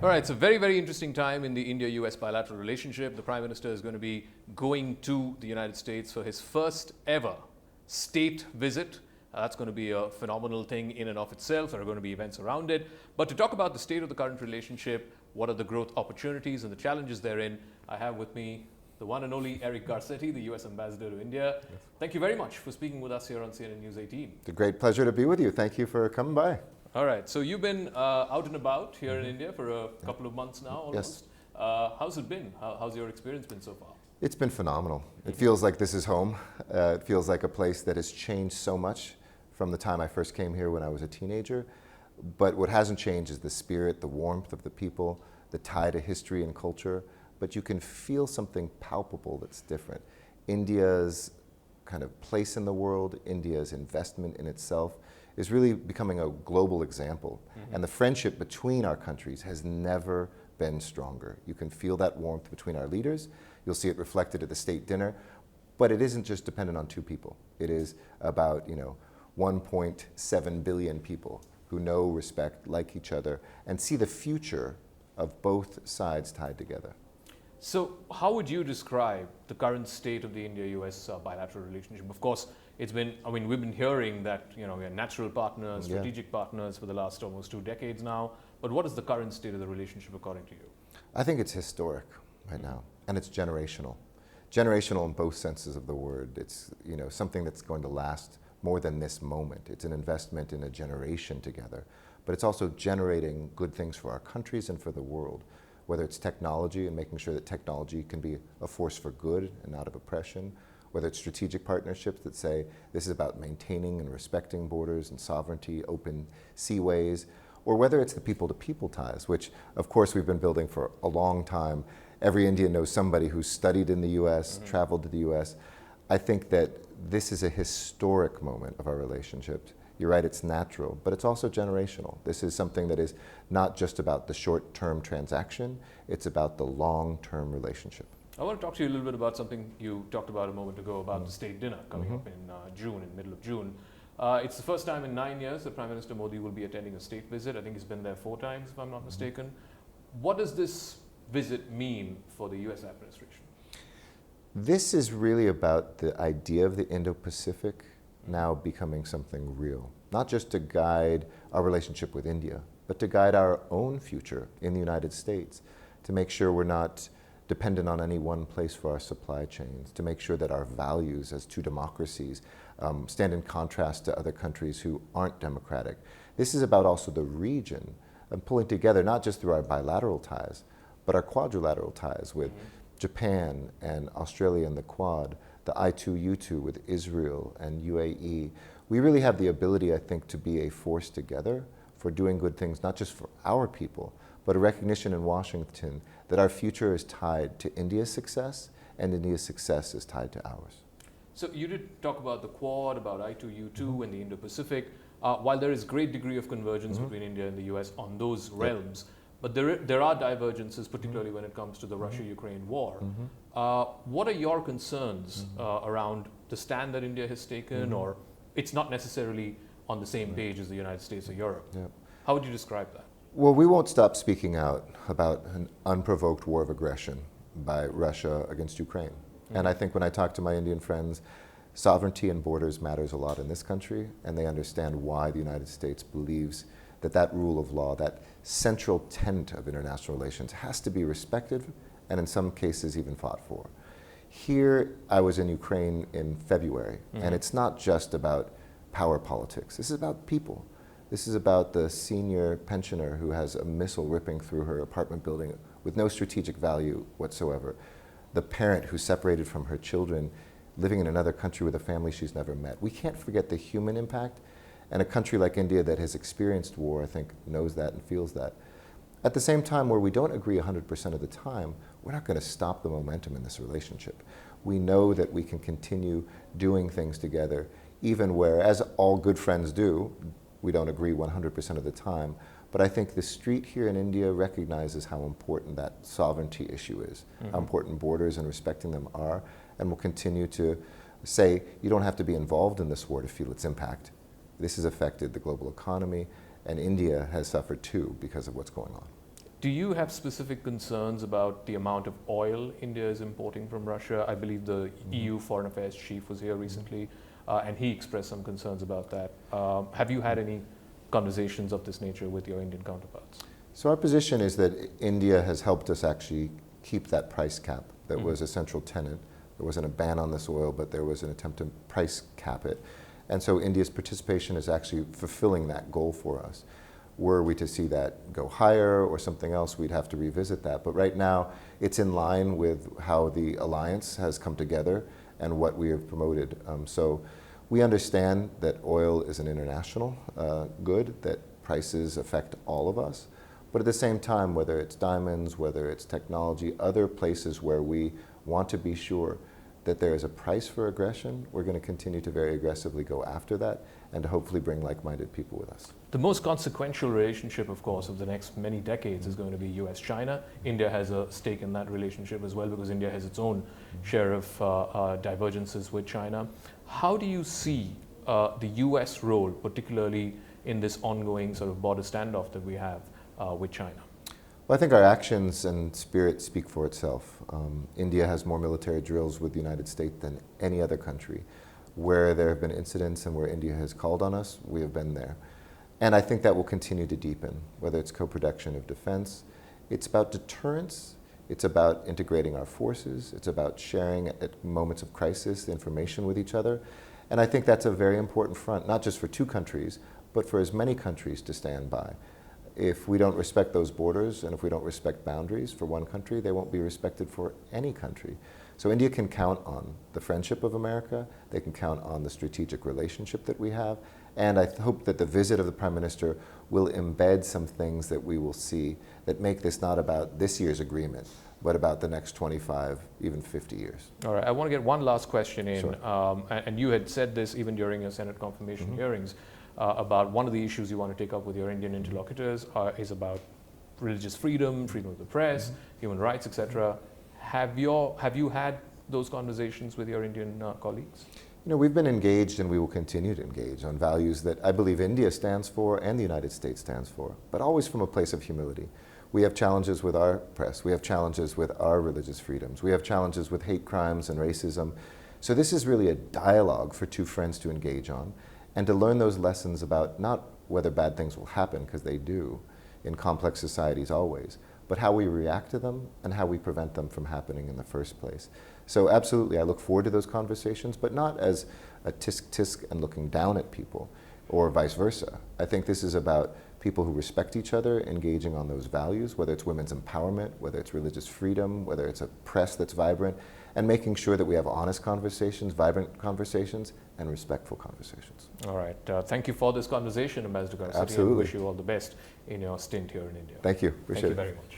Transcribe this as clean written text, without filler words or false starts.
All right, it's a very, very interesting time in the India-US bilateral relationship. The Prime Minister is going to be going to the United States for his first ever state visit. That's going to be a phenomenal thing in and of itself. There are going to be events around it. But to talk about the state of the current relationship, what are the growth opportunities and the challenges therein, I have with me the one and only Eric Garcetti, the US Ambassador to India. Yes. Thank you very much for speaking with us here on CNN News 18. It's a great pleasure to be with you. Thank you for coming by. All right, so you've been out and about here in India for a couple of months now, almost. Yes. How's it been? How's your experience been so far? It's been phenomenal. It feels like this is home. It feels like a place that has changed so much from the time I first came here when I was a teenager. But what hasn't changed is the spirit, the warmth of the people, the tie to history and culture. But you can feel something palpable that's different. India's kind of place in the world, India's investment in itself, is really becoming a global example. And the friendship between our countries has never been stronger. You can feel that warmth between our leaders. You'll see it reflected at the state dinner. But it isn't just dependent on two people. It is about 1.7 billion people who know, respect, like each other, and see the future of both sides tied together. So how would you describe the current state of the India-US bilateral relationship? Of course, it's been, we've been hearing that, we are natural partners, strategic partners for the last almost 2 decades now. But what is the current state of the relationship according to you? I think it's historic right now, and it's generational. Generational in both senses of the word. It's, something that's going to last more than this moment. It's an investment in a generation together, but it's also generating good things for our countries and for the world. Whether it's technology and making sure that technology can be a force for good and not of oppression, whether it's strategic partnerships that say this is about maintaining and respecting borders and sovereignty, open seaways, or whether it's the people-to-people ties, which of course we've been building for a long time. Every Indian knows somebody who's studied in the US, traveled to the US. I think that this is a historic moment of our relationships. You're right, it's natural, but it's also generational. This is something that is not just about the short-term transaction, it's about the long-term relationship. I want to talk to you a little bit about something you talked about a moment ago about the state dinner coming up in June, in the middle of June. It's the first time in 9 years that Prime Minister Modi will be attending a state visit. I think he's been there 4 times, if I'm not mistaken. What does this visit mean for the US administration? This is really about the idea of the Indo-Pacific now becoming something real, not just to guide our relationship with India, but to guide our own future in the United States, to make sure we're not dependent on any one place for our supply chains, to make sure that our values as 2 democracies stand in contrast to other countries who aren't democratic. This is about also the region and pulling together, not just through our bilateral ties, but our quadrilateral ties with Japan and Australia and the Quad, the I2U2 with Israel and UAE. We really have the ability, I think, to be a force together for doing good things, not just for our people, but a recognition in Washington that our future is tied to India's success, and India's success is tied to ours. So you did talk about the Quad, about I2U2 and the Indo-Pacific. While there is great degree of convergence between India and the US on those realms, but there are divergences, particularly when it comes to the Russia-Ukraine war. What are your concerns around the stand that India has taken, or it's not necessarily on the same page as the United States or Europe? How would you describe that? Well, we won't stop speaking out about an unprovoked war of aggression by Russia against Ukraine. And I think when I talk to my Indian friends, sovereignty and borders matters a lot in this country, and they understand why the United States believes that that rule of law, that central tenet of international relations, has to be respected and in some cases even fought for. Here, I was in Ukraine in February, and it's not just about power politics. This is about people. This is about the senior pensioner who has a missile ripping through her apartment building with no strategic value whatsoever. The parent who's separated from her children, living in another country with a family she's never met. We can't forget the human impact. And a country like India that has experienced war, I think, knows that and feels that. At the same time, where we don't agree 100% of the time, we're not going to stop the momentum in this relationship. We know that we can continue doing things together, even where, as all good friends do, we don't agree 100% of the time. But I think the street here in India recognizes how important that sovereignty issue is, how important borders and respecting them are, and will continue to say, you don't have to be involved in this war to feel its impact. This has affected the global economy, and India has suffered too because of what's going on. Do you have specific concerns about the amount of oil India is importing from Russia? I believe the EU Foreign Affairs chief was here recently, and he expressed some concerns about that. Have you had any conversations of this nature with your Indian counterparts? So our position is that India has helped us actually keep that price cap that was a central tenet. There wasn't a ban on this oil, but there was an attempt to price cap it. And so India's participation is actually fulfilling that goal for us. Were we to see that go higher or something else, we'd have to revisit that. But right now, it's in line with how the alliance has come together and what we have promoted. So we understand that oil is an international good, that prices affect all of us. But at the same time, whether it's diamonds, whether it's technology, other places where we want to be sure that there is a price for aggression, we're going to continue to very aggressively go after that and to hopefully bring like-minded people with us. The most consequential relationship, of course, of the next many decades is going to be US-China. India has a stake in that relationship as well because India has its own share of divergences with China. How do you see the US role, particularly in this ongoing sort of border standoff that we have with China? Well, I think our actions and spirit speak for itself. India has more military drills with the United States than any other country. Where there have been incidents and where India has called on us, we have been there. And I think that will continue to deepen, whether it's co-production of defense. It's about deterrence. It's about integrating our forces. It's about sharing at moments of crisis information with each other. And I think that's a very important front, not just for two countries, but for as many countries to stand by. If we don't respect those borders and if we don't respect boundaries for one country, they won't be respected for any country. So India can count on the friendship of America, they can count on the strategic relationship that we have, and I hope that the visit of the Prime Minister will embed some things that we will see that make this not about this year's agreement, but about the next 25, even 50 years. All right, I want to get one last question in, Sure. And you had said this even during your Senate confirmation hearings, about one of the issues you want to take up with your Indian interlocutors is about religious freedom, freedom of the press, human rights, etc. Have you had those conversations with your Indian colleagues? You know, we've been engaged and we will continue to engage on values that I believe India stands for and the United States stands for, but always from a place of humility. We have challenges with our press, we have challenges with our religious freedoms, we have challenges with hate crimes and racism. So this is really a dialogue for two friends to engage on and to learn those lessons about not whether bad things will happen, because they do in complex societies always, but how we react to them and how we prevent them from happening in the first place. So absolutely, I look forward to those conversations, but not as a tisk-tisk and looking down at people, or vice versa. I think this is about people who respect each other, engaging on those values, whether it's women's empowerment, whether it's religious freedom, whether it's a press that's vibrant, and making sure that we have honest conversations, vibrant conversations, and respectful conversations. All right. Thank you for this conversation, Ambassador Garcetti. Absolutely. I wish you all the best in your stint here in India. Thank you. Appreciate it. Thank you very much.